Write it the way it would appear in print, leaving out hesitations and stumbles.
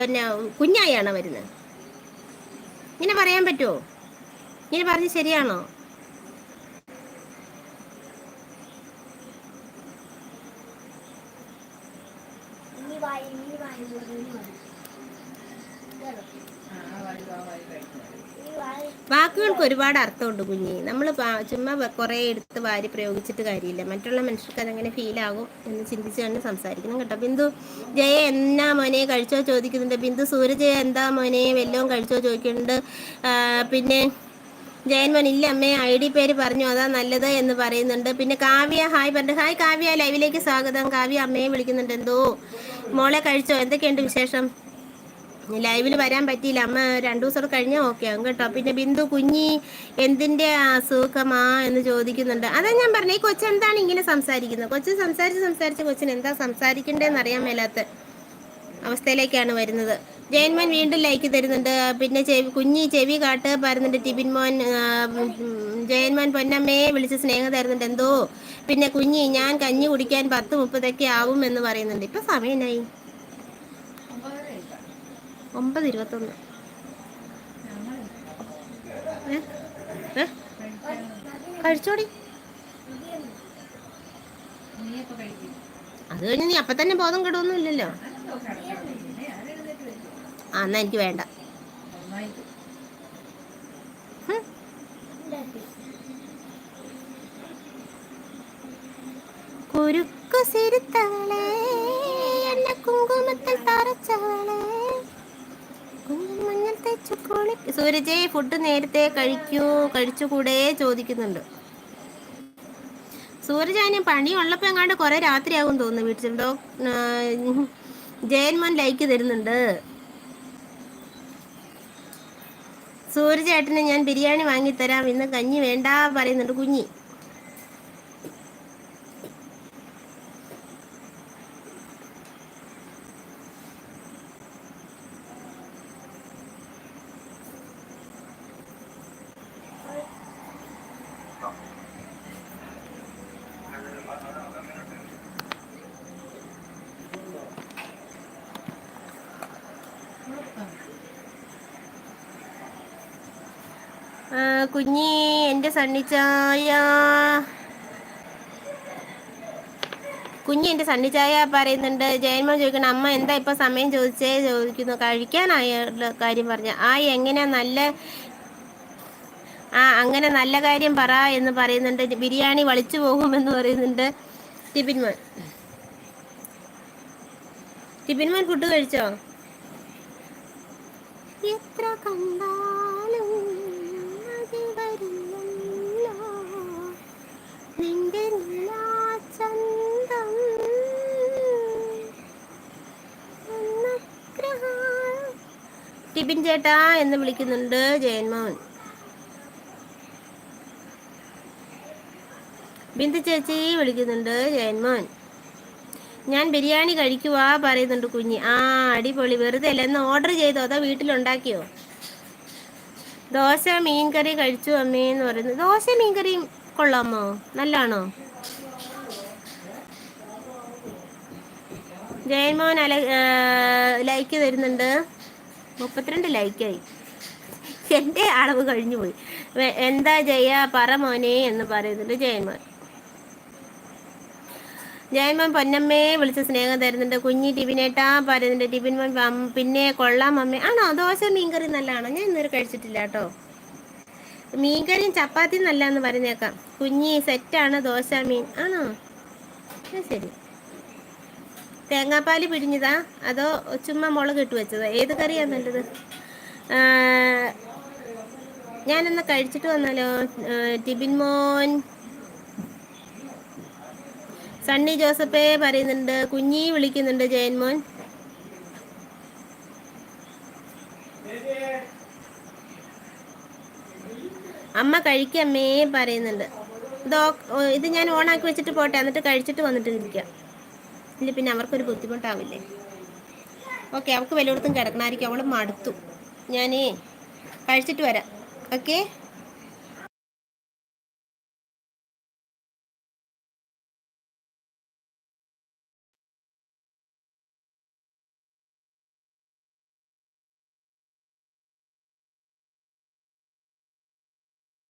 പിന്നെ കുഞ്ഞായാണോ വരുന്നത്? ഇങ്ങനെ പറയാൻ പറ്റുമോ? ഇങ്ങനെ പറഞ്ഞ് ശരിയാണോ? വാക്കുകൾക്ക് ഒരുപാട് അർത്ഥമുണ്ട് കുഞ്ഞി. നമ്മൾ ചുമ്മാ കുറേ എടുത്ത് വാരി പ്രയോഗിച്ചിട്ട് കാര്യമില്ല. മറ്റുള്ള മനുഷ്യർക്ക് അതെങ്ങനെ ഫീലാകും എന്ന് ചിന്തിച്ച് തന്നെ സംസാരിക്കണം കേട്ടോ. ബിന്ദു ജയ എന്നാ മോനെ കഴിച്ചോ ചോദിക്കുന്നുണ്ട്. ബിന്ദു സൂരജ് എന്താ മോനെ വല്ലതും കഴിച്ചോ ചോദിക്കുന്നുണ്ട്. പിന്നെ ജയൻമോൻ ഇല്ല അമ്മേ ID പേര് പറഞ്ഞു അതാ നല്ലത് എന്ന് പറയുന്നുണ്ട്. പിന്നെ കാവ്യ ഹായ് പറഞ്ഞു. ഹായ് കാവ്യ, ലൈവിലേക്ക് സ്വാഗതം. കാവ്യ അമ്മയെ വിളിക്കുന്നുണ്ട്. എന്തോ മോളെ കഴിച്ചോ? എന്തൊക്കെയുണ്ട് വിശേഷം? ലൈവിൽ വരാൻ പറ്റിയില്ല അമ്മ, 2 ദിവസം കഴിഞ്ഞാൽ ഓക്കെ ആകും കേട്ടോ. പിന്നെ ബിന്ദു കുഞ്ഞി എന്തിൻ്റെ അസുഖമാ എന്ന് ചോദിക്കുന്നുണ്ട്. അതാ ഞാൻ പറഞ്ഞു, ഈ കൊച്ചെന്താണ് ഇങ്ങനെ സംസാരിക്കുന്നത്? കൊച്ചു സംസാരിച്ച് കൊച്ചിന് എന്താ സംസാരിക്കണ്ടേന്ന് അറിയാൻ മേലാത്ത അവസ്ഥയിലേക്കാണ് വരുന്നത്. ജയൻമോൻ വീണ്ടും ലൈക്ക് തരുന്നുണ്ട്. പിന്നെ കുഞ്ഞി ചെവി കാട്ട് പറയുന്നുണ്ട് ടിബിൻ മോൻ. ജയൻമോൻ പൊന്നമ്മയെ വിളിച്ച് സ്നേഹം തരുന്നുണ്ട്. എന്തോ പിന്നെ കുഞ്ഞി ഞാൻ കഞ്ഞി കുടിക്കാൻ 10:30 ആവും എന്ന് പറയുന്നുണ്ട്. ഇപ്പം സമയനായി 9:21. കഴിച്ചോടി. അത് കഴിഞ്ഞ് നീ അപ്പം തന്നെ ബോധം കെടുവൊന്നും ഇല്ലല്ലോ. എന്നാ എനിക്ക് വേണ്ട. കുരുക്കു സിരുത്തവളെ എന്നെ കുങ്കുമത്തിൽ തറച്ചവളെ മഞ്ഞൾ തേച്ചു കുളി. സൂരജ് ഫുഡ് നേരത്തെ കഴിച്ചുകൂടെ ചോദിക്കുന്നുണ്ട്. സൂരജാന് പണിയുള്ളപ്പോൾ എങ്ങാണ്ട് കുറെ രാത്രിയാകും തോന്നുന്നു വീട്ടിൽ. ജയൻമോൻ ലൈക്ക് തരുന്നുണ്ട്. സൂരജേട്ടന് ഞാൻ ബിരിയാണി വാങ്ങിത്തരാം, ഇന്ന് കഞ്ഞി വേണ്ട പറയുന്നുണ്ട് കുഞ്ഞി. കുഞ്ഞി എൻ്റെ സണ്ണിച്ചായ പറയുന്നുണ്ട്. ജയന്മോൻ ചോദിക്കണം അമ്മ എന്താ ഇപ്പം സമയം ചോദിക്കുന്നു. കഴിക്കാനായ കാര്യം പറഞ്ഞ എങ്ങനെ അങ്ങനെ നല്ല കാര്യം പറ എന്ന് പറയുന്നുണ്ട്. ബിരിയാണി വളിച്ചു പോകുമെന്ന് പറയുന്നുണ്ട്. ടിബിൻമോൻ ഫുഡ് കഴിച്ചോ? എത്ര കണ്ടാലും നിന്റെ ചന്തം ടിബിൻ ചേട്ടാ എന്ന് വിളിക്കുന്നുണ്ട് ജയൻമോൻ. ബിന്ദു ചേച്ചി വിളിക്കുന്നുണ്ട് ജയൻമോൻ. ഞാൻ ബിരിയാണി കഴിക്കുവാ പറയുന്നുണ്ട് കുഞ്ഞി. അടിപൊളി. വെറുതെ അല്ല, എന്ന് ഓർഡർ ചെയ്തോ അതോ വീട്ടിലുണ്ടാക്കിയോ? ദോശ മീൻകറി കഴിച്ചു അമ്മേന്ന് പറയുന്നു. ദോശ മീൻകറിയും കൊള്ളാമോ? നല്ലാണോ? ജയൻമോൻ ലൈക്ക് തരുന്നുണ്ട്. 32 ലൈക്കായി. എൻ്റെ അളവ് കഴിഞ്ഞു പോയി. എന്താ ജയ പറ മോനെ എന്ന് പറയുന്നുണ്ട് ജയൻമോൻ. ജയൻമോൻ പൊന്നമ്മയെ വിളിച്ച് സ്നേഹം തരുന്നുണ്ട്. കുഞ്ഞി ടിബിനേട്ടാ പറയുന്നുണ്ട്. ടിബിൻമോൻ പിന്നെ കൊള്ളാം അമ്മ. ആണോ? ദോശ മീൻകറി നല്ലതാണോ? ഞാൻ ഇന്നൊരു കഴിച്ചിട്ടില്ല കേട്ടോ. മീൻകറിയും ചപ്പാത്തിയും നല്ലതെന്ന് പറയുന്നേക്കാം. കുഞ്ഞി സെറ്റാണ് ദോശ മീൻ. ആണോ? ശരി. തേങ്ങാപ്പാൽ പിഴിഞ്ഞതാ അതോ ചുമ്മാ മുളക് ഇട്ട് വെച്ചതാ? ഏത് കറിയാ നല്ലത്? ഞാനൊന്ന് കഴിച്ചിട്ട് വന്നാലോ? ടിബിൻ മോൻ. സണ്ണി ജോസഫേ പറയുന്നുണ്ട്. കുഞ്ഞി വിളിക്കുന്നുണ്ട് ജയൻമോൻ. അമ്മ കഴിക്കമ്മേ പറയുന്നുണ്ട്. ഇത് ഞാൻ ഓണാക്കി വെച്ചിട്ട് പോട്ടെ, എന്നിട്ട് കഴിച്ചിട്ട് വന്നിട്ട് ഇരിക്കാം. ഇല്ല പിന്നെ അവർക്കൊരു ബുദ്ധിമുട്ടാവില്ലേ? ഓക്കെ, അവൾക്ക് വല്ലയിടത്തും കിടക്കണമായിരിക്കും. അവൾ മടുത്തു. ഞാൻ കഴിച്ചിട്ട് വരാം. ഓക്കെ.